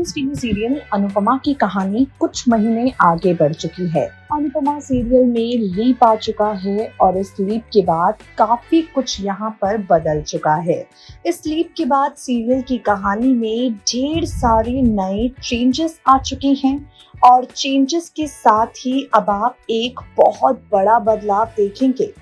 News TV serial Anupama की कहानी कुछ महीने आगे बढ़ चुकी है। अनुपमा सीरियल में लीप आ चुका है और इस लीप के बाद काफी कुछ यहाँ पर बदल चुका है। इस लीप के बाद सीरियल की कहानी में ढेर सारे नए चेंजेस आ चुके हैं और चेंजेस के साथ ही अब आप एक बहुत बड़ा बदलाव देखेंगे।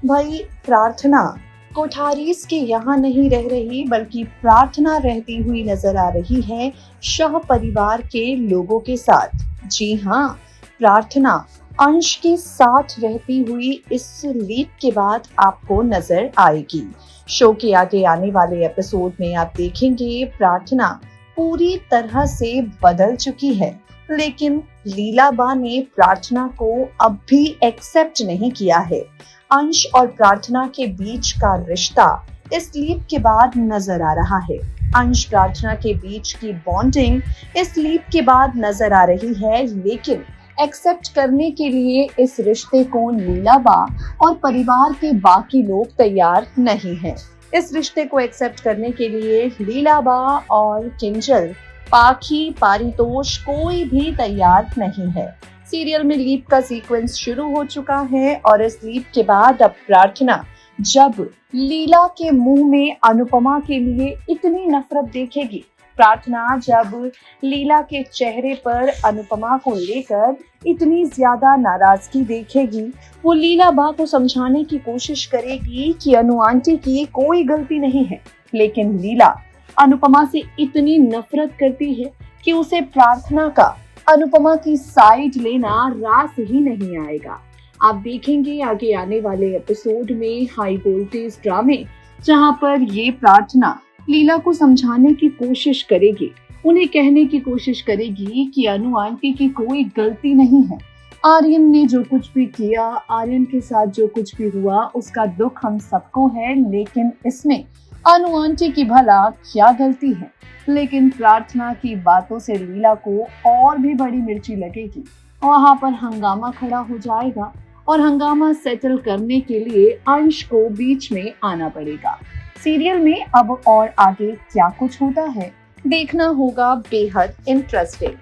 भाई प्रार्थना कोठारीज के यहाँ नहीं रह रही बल्कि प्रार्थना रहती हुई नजर आ रही है शाह परिवार के लोगों के साथ। जी हाँ, प्रार्थना अंश के साथ रहती हुई इस लीप के बाद आपको नजर आएगी। शो के आगे आने वाले एपिसोड में आप देखेंगे प्रार्थना पूरी तरह से बदल चुकी है, लेकिन लीलाबा ने प्रार्थना को अब भी एक्सेप्ट नहीं किया है। अंश और प्रार्थना के बीच का रिश्ता इस लीप के बाद नजर आ रहा है। अंश प्रार्थना के बीच की बॉन्डिंग इस लीप के बाद नजर आ रही है, लेकिन एक्सेप्ट करने के लिए इस रिश्ते को लीलाबा और परिवार के बाकी लोग तैयार नहीं हैं। इस रिश्ते को एक्सेप्ट करने के लिए लीलाबा और किंजल, पाखी, पारितोष कोई भी तैयार नहीं है। सीरियल में लीप का सीक्वेंस शुरू हो चुका है और इस लीप के बाद अब प्रार्थना जब लीला के मुंह में अनुपमा के लिए इतनी नफरत देखेगी, प्रार्थना जब लीला के चेहरे पर अनुपमा को लेकर इतनी ज्यादा नाराजगी देखेगी, वो लीलाबा को समझाने की कोशिश करेगी कि अनु आंटी की कोई गलती नहीं है, लेकिन लीला अनुपमा से इतनी नफरत करती है कि उसे प्रार्थना का अनुपमा की साइड लेना रास ही नहीं आएगा। आप देखेंगे आगे आने वाले एपिसोड में हाई वोल्टेज ड्रामे, जहां पर ये प्रार्थना लीला को समझाने की कोशिश करेगी, उन्हें कहने की कोशिश करेगी कि अनु आंटी की कोई गलती नहीं है। आर्यन ने जो कुछ भी किया, आर्यन के साथ जो कुछ भी हुआ, उसका दुख हम सबको है, लेकिन इसमें अनु आंटी की भला क्या गलती है। लेकिन प्रार्थना की बातों से लीला को और भी बड़ी मिर्ची लगेगी। वहां पर हंगामा खड़ा हो जाएगा और हंगामा सेटल करने के लिए अंश को बीच में आना पड़ेगा। सीरियल में अब और आगे क्या कुछ होता है देखना होगा बेहद इंटरेस्टिंग।